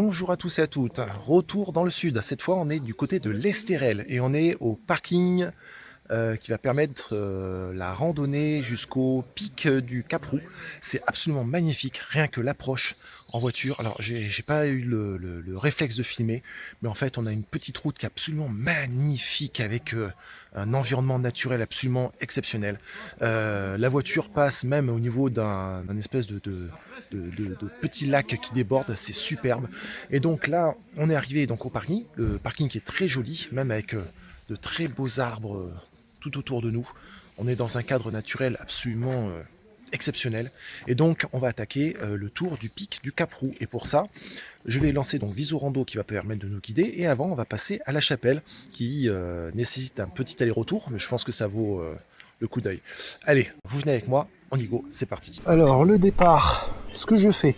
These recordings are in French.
Bonjour à tous et à toutes, retour dans le sud, cette fois on est du côté de l'Estérel et on est au parking qui va permettre la randonnée jusqu'au pic du Cap-Roux. C'est absolument magnifique, rien que l'approche en voiture. Alors j'ai pas eu le réflexe de filmer, mais en fait on a une petite route qui est absolument magnifique avec un environnement naturel absolument exceptionnel. La voiture passe même au niveau d'un espèce de petits lacs qui débordent, c'est superbe. Et donc là on est arrivé donc au parking, le parking qui est très joli, même avec de très beaux arbres tout autour de nous. On est dans un cadre naturel absolument exceptionnel. Et donc, on va attaquer le tour du pic du Cap-Roux. Et pour ça, je vais lancer donc Visorando qui va permettre de nous guider. Et avant, on va passer à la chapelle qui nécessite un petit aller-retour. Mais je pense que ça vaut le coup d'œil. Allez, vous venez avec moi. On y go, c'est parti. Alors, le départ, ce que je fais,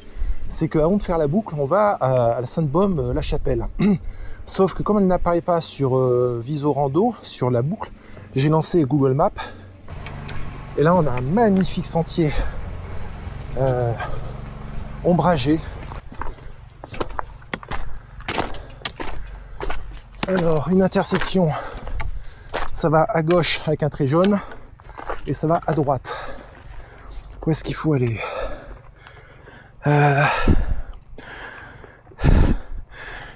c'est qu'avant de faire la boucle, on va à la Sainte-Baume, la chapelle. Sauf que comme elle n'apparaît pas sur Visorando, sur la boucle, j'ai lancé Google Maps. Et là, on a un magnifique sentier ombragé. Alors, une intersection, ça va à gauche avec un trait jaune et ça va à droite. Où est-ce qu'il faut aller ?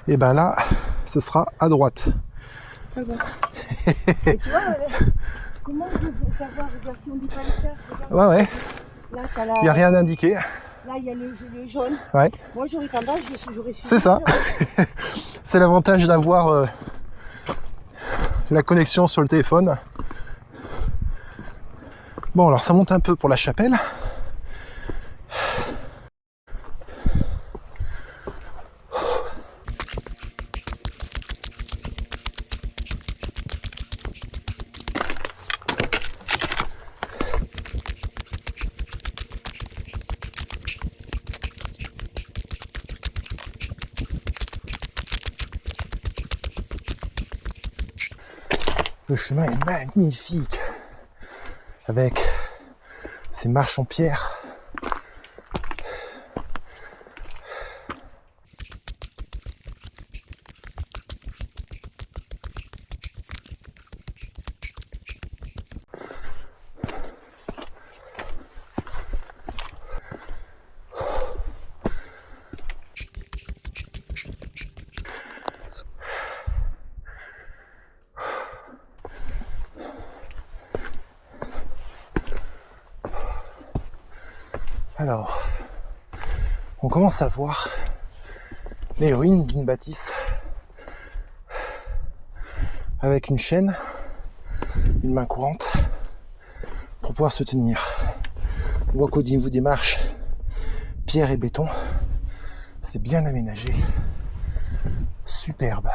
Et ben là, ce sera à droite. Ah bon. Et tu vois, comment je veux savoir si on dit pas le faire? Ouais. Là, Il n'y a rien indiqué. Là, il y a le jaune. Ouais. Moi, j'aurais tendance, j'aurais su. C'est ça. C'est l'avantage d'avoir la connexion sur le téléphone. Bon, alors ça monte un peu pour la chapelle. Le chemin est magnifique, avec ces marches en pierre. Alors, on commence à voir les ruines d'une bâtisse avec une chaîne, une main courante pour pouvoir se tenir. On voit qu'au niveau des marches, pierre et béton, c'est bien aménagé, superbe.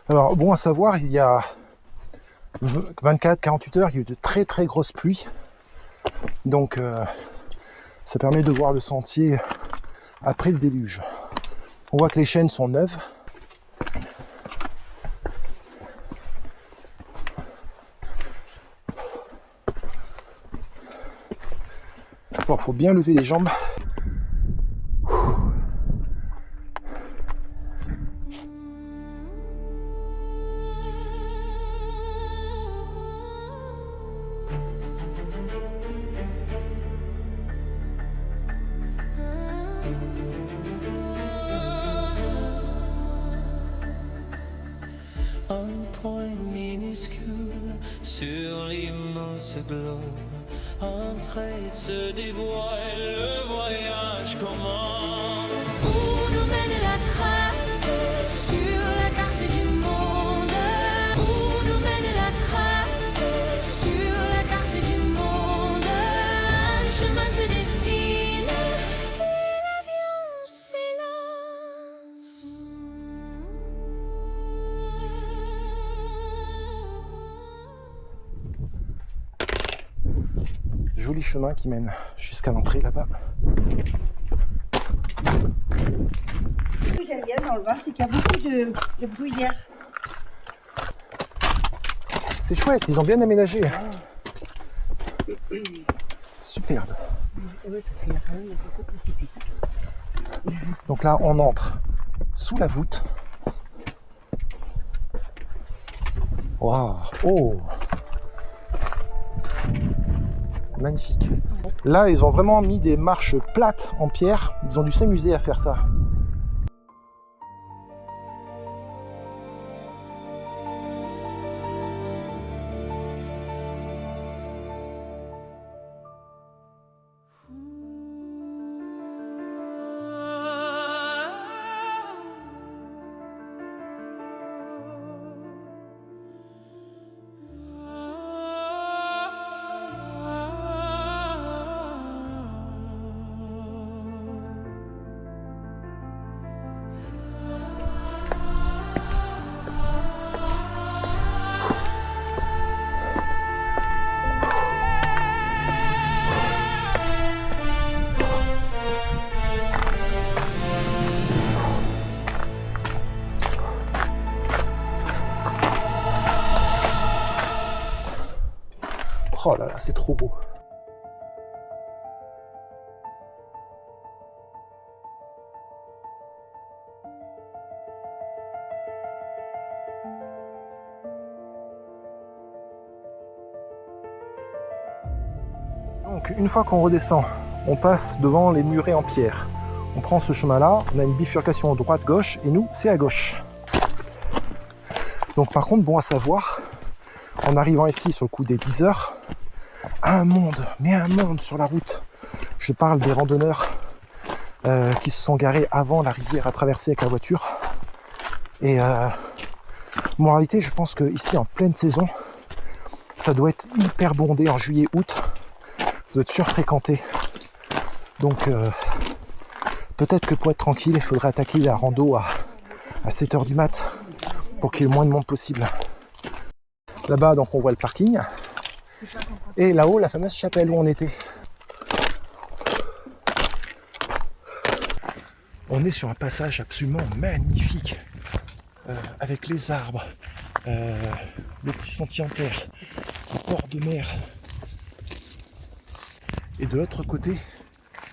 Alors, bon à savoir, il y a 24-48 heures, il y a eu de très très grosses pluies. Donc ça permet de voir le sentier après le déluge. On voit que les chaînes sont neuves. Bon, faut bien lever les jambes. Sur l'immense globe, un trait se dévoile, le voyage commence. Où nous mène la trace sur la carte du monde? Où nous mène la trace sur la carte du monde? Un chemin se dessine et l'avion s'élance. Joli chemin qui mène jusqu'à l'entrée là-bas. Ce que j'aime bien dans le Var, c'est qu'il y a beaucoup de bruyères. C'est chouette, ils ont bien aménagé. Superbe. Oui, parce qu'il y a quand même un peu de précipice. Donc là, on entre sous la voûte. Waouh! Oh! Magnifique. Là, ils ont vraiment mis des marches plates en pierre. Ils ont dû s'amuser à faire ça. Oh là là, c'est trop beau. Donc, une fois qu'on redescend, on passe devant les murets en pierre. On prend ce chemin-là, on a une bifurcation droite-gauche, et nous, c'est à gauche. Donc par contre, bon à savoir, en arrivant ici sur le coup des 10 heures, un monde sur la route. Je parle des randonneurs qui se sont garés avant la rivière à traverser avec la voiture. Et moralité, je pense que ici en pleine saison, ça doit être hyper bondé en juillet-août. Ça doit être surfréquenté. Donc peut-être que pour être tranquille, il faudrait attaquer la rando à 7h du mat pour qu'il y ait le moins de monde possible. Là-bas, donc on voit le parking. Et là-haut, la fameuse chapelle où on était. On est sur un passage absolument magnifique. Avec les arbres, le petit sentier en terre, le port de mer. Et de l'autre côté,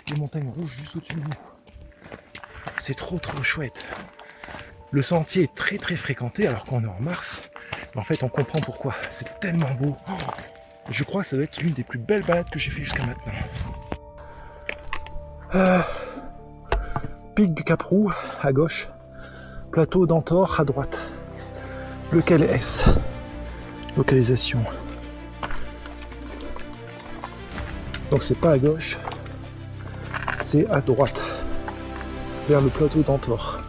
les montagnes rouges juste au-dessus de nous. C'est trop chouette. Le sentier est très fréquenté alors qu'on est en mars. Mais en fait, on comprend pourquoi. C'est tellement beau. Je crois que ça doit être l'une des plus belles balades que j'ai fait jusqu'à maintenant. Pic du Cap-Roux à gauche. Plateau d'Antor à droite. Lequel est-ce? Localisation. Donc c'est pas à gauche, c'est à droite, vers le plateau d'Antor.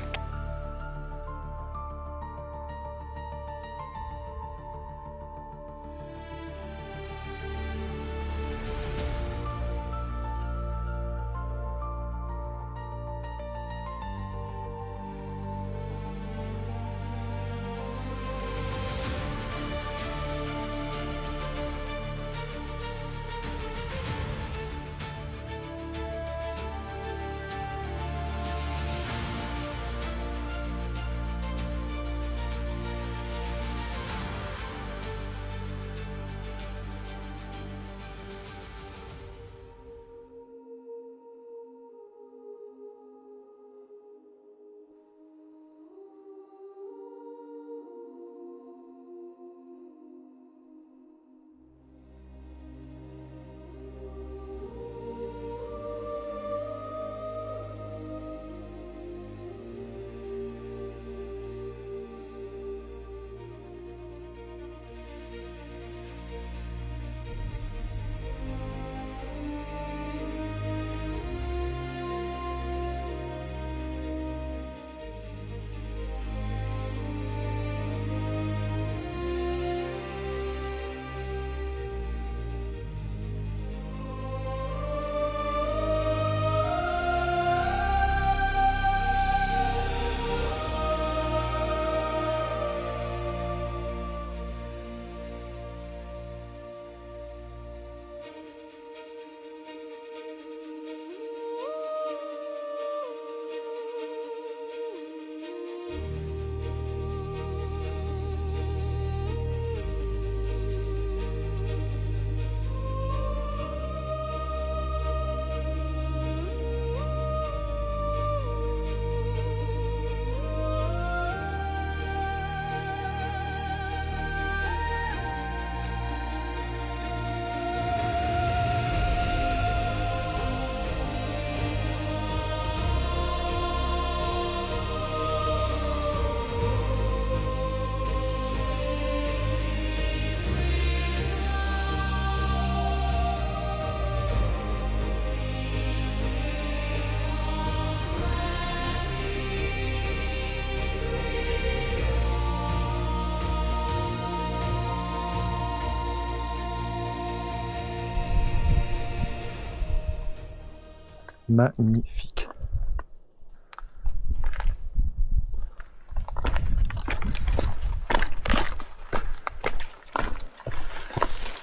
magnifique.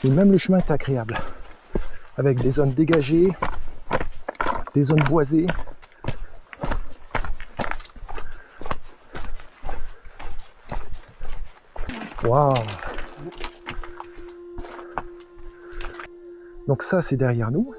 Et même le chemin est agréable, avec des zones dégagées, des zones boisées. Waouh! Donc ça, c'est derrière nous.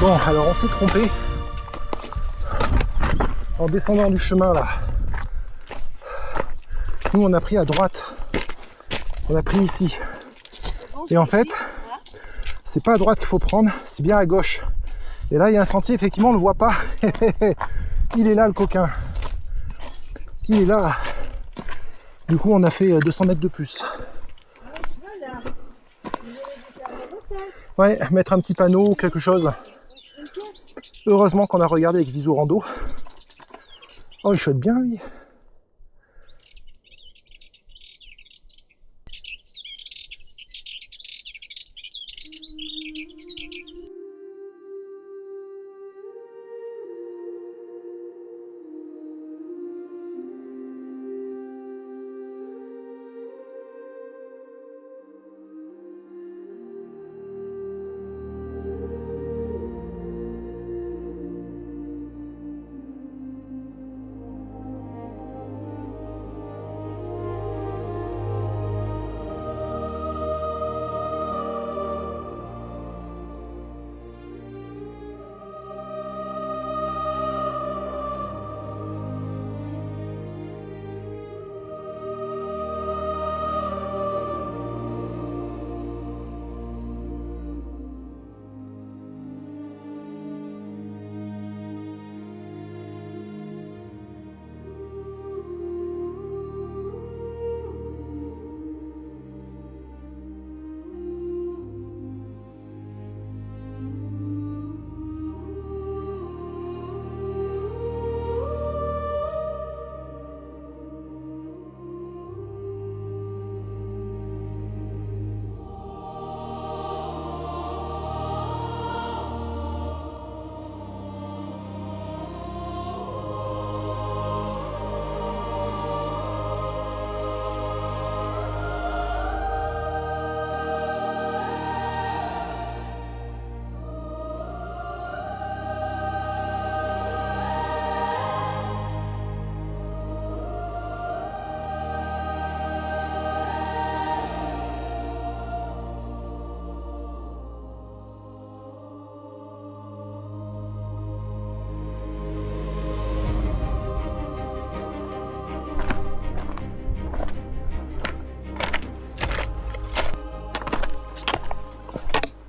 Bon, alors on s'est trompé en descendant du chemin là. Nous on a pris à droite, on a pris ici. Et en fait, c'est pas à droite qu'il faut prendre, c'est bien à gauche. Et là il y a un sentier, effectivement on le voit pas. Il est là le coquin. Il est là. Du coup on a fait 200 mètres de plus. Ouais, mettre un petit panneau ou quelque chose. Heureusement qu'on a regardé avec Viso Rando. Oh, il shot bien, lui.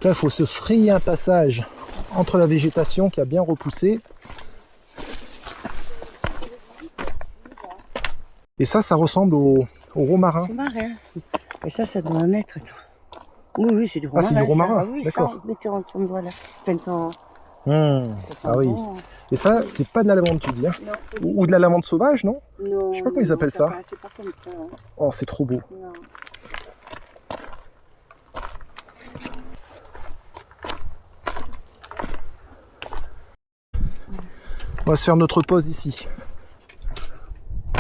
Là, il faut se frayer un passage entre la végétation qui a bien repoussé. Et ça ressemble au romarin. Romarin. Et ça doit en être. Oui, oui, c'est du romarin. Ah, c'est du romarin, ça, oui, d'accord. Ça, mettez en ton doigt là. Ah oui. Bon. Et ça, c'est pas de la lavande, tu dis, hein? Ou de la lavande sauvage, non? Non. Je sais pas comment ils appellent ça. C'est pas comme ça. Hein. Oh, c'est trop beau. Non. On va se faire notre pause ici.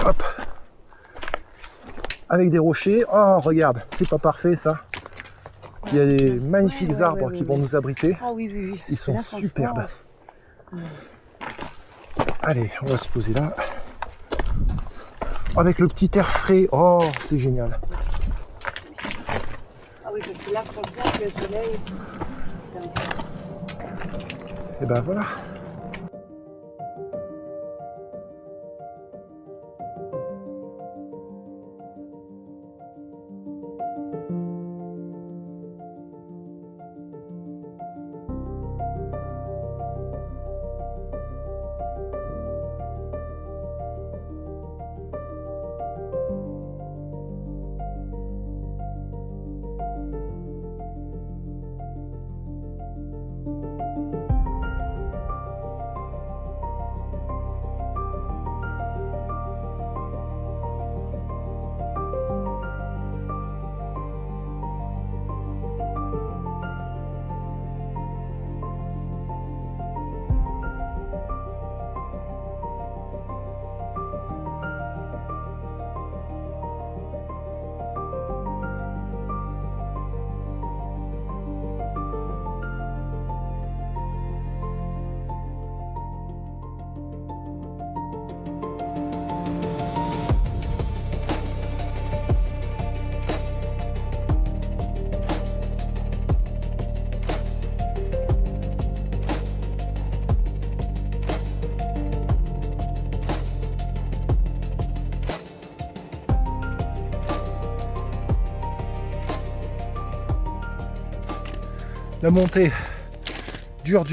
Hop. Avec des rochers. Oh, regarde, c'est pas parfait ça. Il y a des magnifiques ouais, arbres ouais, qui ouais, vont ouais. nous abriter. Ah oui, oui, oui. Ils sont Là, franchement, superbes. Allez, on va se poser là. Avec le petit air frais. Oh, c'est génial. Ah oui, parce que là, franchement, le soleil. Et ben voilà. La montée dure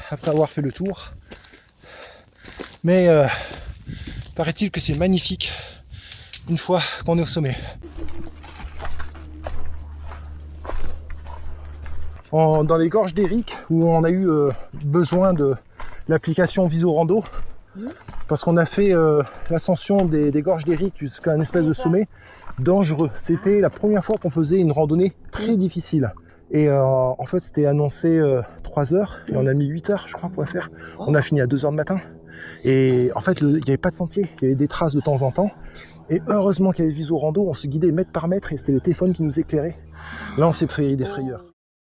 après avoir fait le tour. Mais paraît-il que c'est magnifique une fois qu'on est au sommet. Dans les gorges d'Éric, où on a eu besoin de l'application Visorando, parce qu'on a fait l'ascension des gorges d'Éric jusqu'à un espèce de sommet dangereux. C'était la première fois qu'on faisait une randonnée très difficile. Et en fait, c'était annoncé 3 heures, et on a mis 8 heures, je crois, pour la faire. On a fini à 2 heures du matin. Et en fait, il n'y avait pas de sentier, il y avait des traces de temps en temps. Et heureusement qu'il y avait Visorando, on se guidait mètre par mètre, et c'était le téléphone qui nous éclairait. Là, on s'est fait des frayeurs.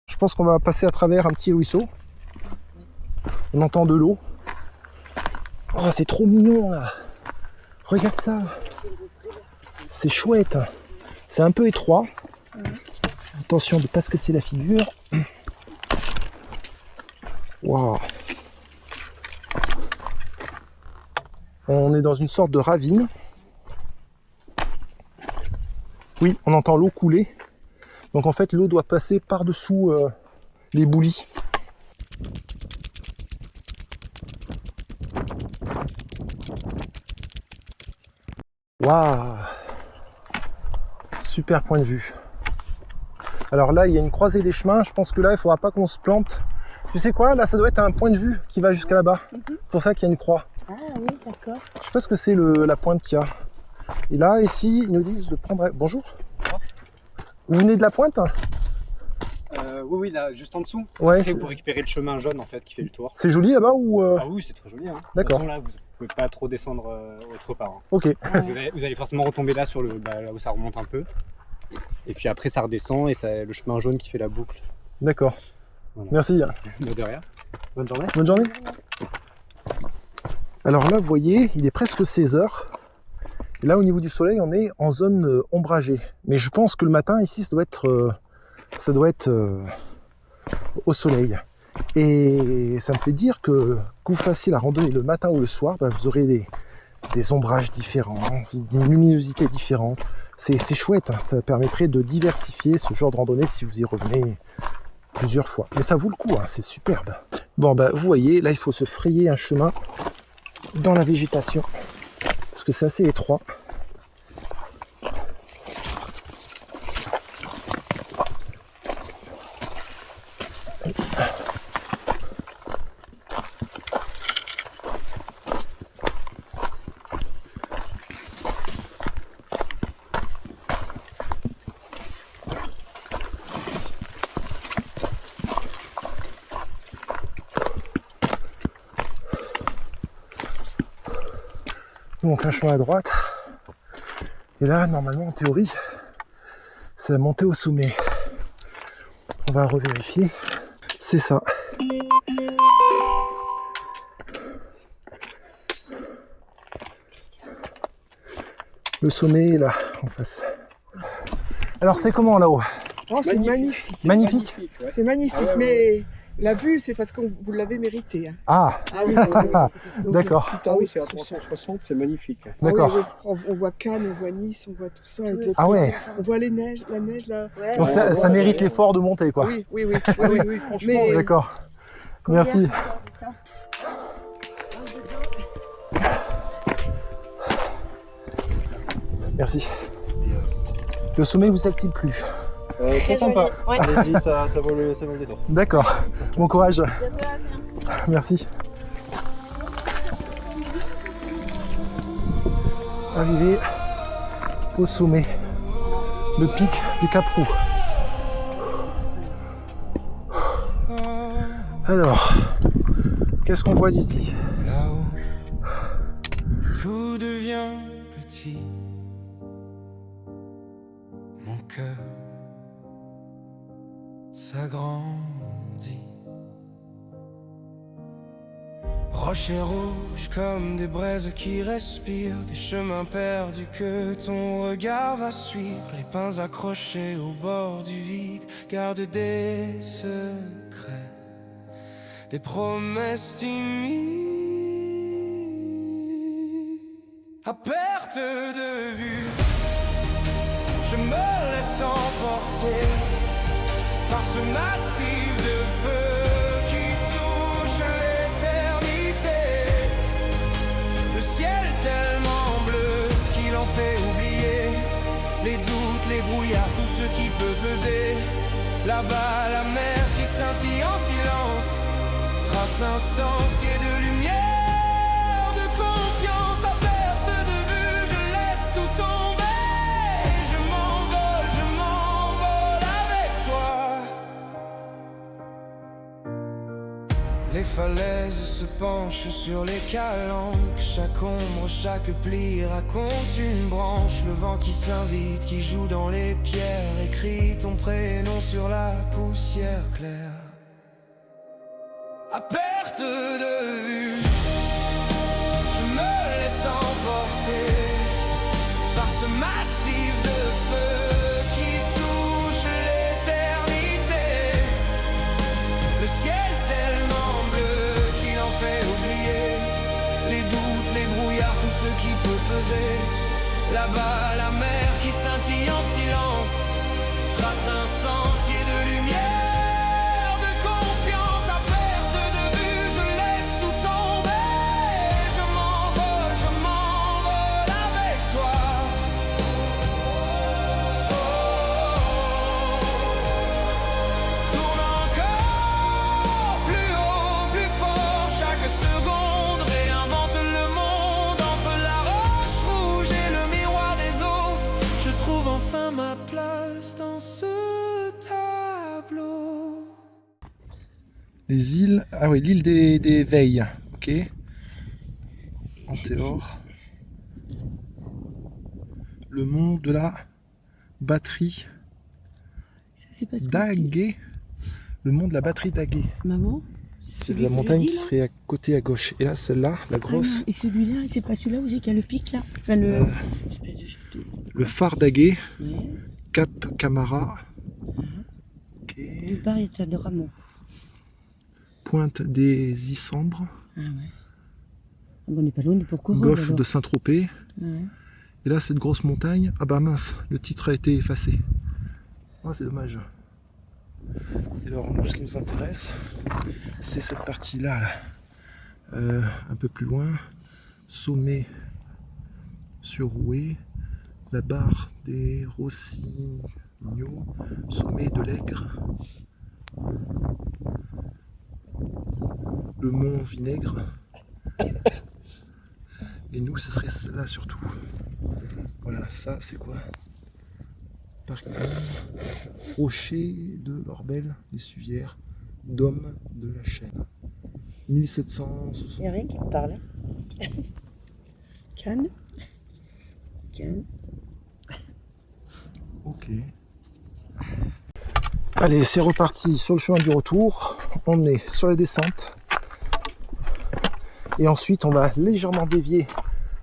Je pense qu'on va passer à travers un petit ruisseau. On entend de l'eau. Oh, c'est trop mignon, là. Regarde ça. C'est chouette. C'est un peu étroit. Attention de ne pas se casser la figure. Waouh. On est dans une sorte de ravine. Oui, on entend l'eau couler. Donc en fait, l'eau doit passer par-dessous les boulis. Waouh. Super point de vue. Alors là, il y a une croisée des chemins. Je pense que là, il ne faudra pas qu'on se plante. Tu sais quoi? Là, ça doit être un point de vue qui va jusqu'à là-bas. C'est pour ça qu'il y a une croix. Ah oui, d'accord. Je sais pas ce que c'est la pointe qu'il y a. Et là, ici, ils nous disent de prendre... Bonjour. Vous venez de la pointe? Oui, là, juste en dessous. Ouais. Après, vous récupérez le chemin jaune en fait qui fait le tour. C'est joli là-bas ou Ah oui, c'est très joli. Hein. D'accord. De toute façon, là, vous pouvez pas trop descendre autre part. Hein. Ok. Parce que vous allez forcément retomber là, là où ça remonte un peu. Et puis après, ça redescend et c'est le chemin jaune qui fait la boucle. D'accord. Voilà. Merci. De rien. Bonne journée. Bonne journée. Alors là, vous voyez, il est presque 16 heures. Et là, au niveau du soleil, on est en zone ombragée. Mais je pense que le matin, ici, ça doit être au soleil. Et ça me fait dire que vous fassiez la randonnée le matin ou le soir, vous aurez des ombrages différents, une luminosité différente. C'est chouette, hein. Ça permettrait de diversifier ce genre de randonnée si vous y revenez plusieurs fois. Mais ça vaut le coup, hein, c'est superbe. Bon, vous voyez, là, il faut se frayer un chemin dans la végétation, parce que c'est assez étroit. Donc un chemin à droite. Et là, normalement, en théorie, c'est la montée au sommet. On va revérifier. C'est ça. Le sommet est là, en face. Alors c'est comment là-haut? Oh, c'est magnifique. Magnifique. Ouais. C'est magnifique, Ah ouais, mais la vue, c'est parce que vous l'avez mérité. Hein. Ah, Ah oui, donc, d'accord. tout en Ah haut, oui, c'est à tout ça. 360, c'est magnifique. Ah oui, D'accord. oui, on voit Cannes, on voit Nice, on voit tout ça. avec les- Ah ouais. On voit la neige là. Ouais. Donc ça mérite l'effort de monter, quoi. Oui, franchement. Mais- D'accord. Merci. Merci. Le sommet vous a-t-il plu? Très sympa. Ouais. Allez-y, ça vaut le détour. D'accord. Bon courage. Merci. Arrivé au sommet, le pic du Cap Roux. Alors, qu'est-ce qu'on voit d'ici? Là-haut, tout devient petit. Mon cœur s'agrandit. Rochers rouges comme des braises qui respirent, des chemins perdus que ton regard va suivre. Les pins accrochés au bord du vide gardent des secrets, des promesses timides. À perte de vue, je me laisse emporter par ce massif de feu qui touche l'éternité. Le ciel tellement bleu qu'il en fait oublier les doutes, les brouillards, tout ce qui peut peser. Là-bas, la mer qui scintille en silence trace un sentier de lumière, de confiance. À perte de vue, je laisse tout tomber et je m'envole avec toi. Les falaises se penchent sur les calanques, chaque ombre, chaque pli raconte une branche. Le vent qui s'invite, qui joue dans les pierres, écrit ton prénom sur la poussière claire. À perte de vue, je me laisse emporter par ce massif de feu qui touche l'éternité. Le ciel tellement bleu qu'il en fait oublier les doutes, les brouillards, tout ce qui peut peser. Là-bas, la mer qui scintille en silence trace un sentier de lumière. Les îles, ah oui, l'île des Veilles, ok. Antéor. Le mont de la batterie d'Aguet. Le mont de la batterie d'Aguet. Maman, C'est de la montagne qui serait à côté à gauche. Et là, celle-là, la grosse, et celui-là, c'est pas celui-là où c'est qu'il y a le pic là. Enfin espèce de... le phare d'Aguet, Ouais. Cap Camara. Ok. Nulle part, il y a de Ramon. Pointe des Issambres, Ah ouais. Bon, on n'est pas loin du Pourquoi. golfe de Saint-Tropez. Ouais. Et là, cette grosse montagne, ah bah mince, le titre a été effacé. Ah, c'est dommage. Et alors, nous, ce qui nous intéresse, c'est cette partie-là, là. Un peu plus loin, sommet sur Rouet, la barre des Rossignols, sommet de l'Aigre, le mont Vinaigre. Et nous, ce serait là surtout. Voilà, ça c'est quoi? Parking, rocher de l'Orbel, des Suvières, dôme de la Chaîne. 1760. Il y a rien qui me parle. Cannes. Cannes. Ok. Allez, c'est reparti sur le chemin du retour. On est sur la descente. Et ensuite, on va légèrement dévier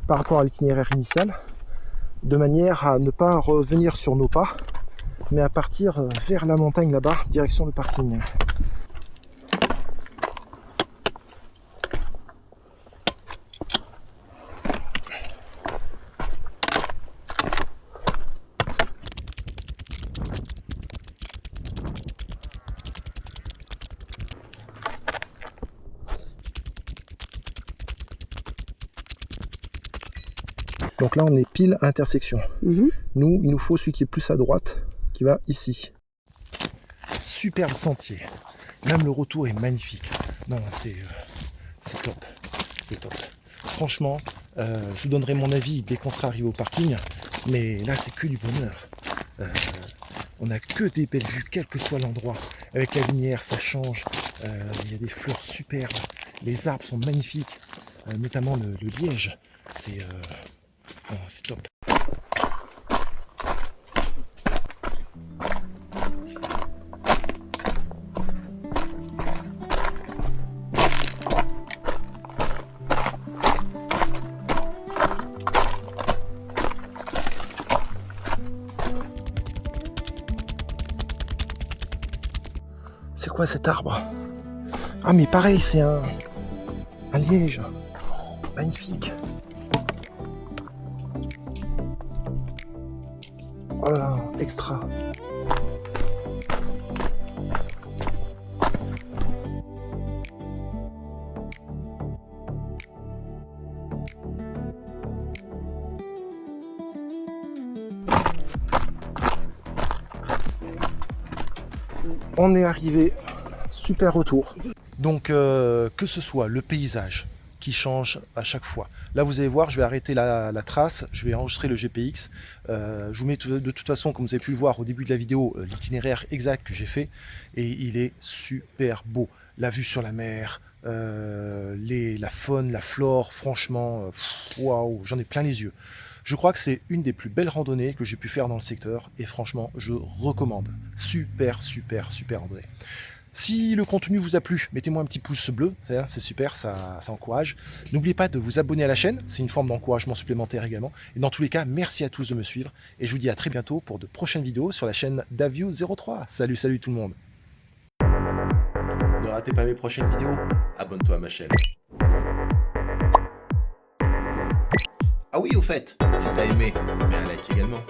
par rapport à l'itinéraire initial, de manière à ne pas revenir sur nos pas, mais à partir vers la montagne là-bas, direction le parking. Donc là, on est pile à l'intersection. Nous, il nous faut celui qui est plus à droite, qui va ici. Superbe sentier. Même le retour est magnifique. Non, c'est top. C'est top. Franchement, je vous donnerai mon avis dès qu'on sera arrivé au parking. Mais là, c'est que du bonheur. On n'a que des belles vues, quel que soit l'endroit. Avec la lumière, ça change. Il y a des fleurs superbes. Les arbres sont magnifiques. Notamment le liège. C'est top. C'est quoi cet arbre? Ah mais pareil, c'est un liège. Magnifique. Oh là là, extra. On est arrivé, super retour. Donc que ce soit le paysage qui change à chaque fois. Là vous allez voir, je vais arrêter la trace, je vais enregistrer le GPX. Je vous mets de toute façon, comme vous avez pu le voir au début de la vidéo, l'itinéraire exact que j'ai fait. Et il est super beau. La vue sur la mer, la faune, la flore, franchement, waouh, j'en ai plein les yeux. Je crois que c'est une des plus belles randonnées que j'ai pu faire dans le secteur. Et franchement, je recommande. Super, super, super randonnée. Si le contenu vous a plu, mettez-moi un petit pouce bleu, c'est super, ça encourage. N'oubliez pas de vous abonner à la chaîne, c'est une forme d'encouragement supplémentaire également. Et dans tous les cas, merci à tous de me suivre. Et je vous dis à très bientôt pour de prochaines vidéos sur la chaîne Davio03. Salut, salut tout le monde. Ne ratez pas mes prochaines vidéos, abonne-toi à ma chaîne. Ah oui, au fait, si t'as aimé, mets un like également.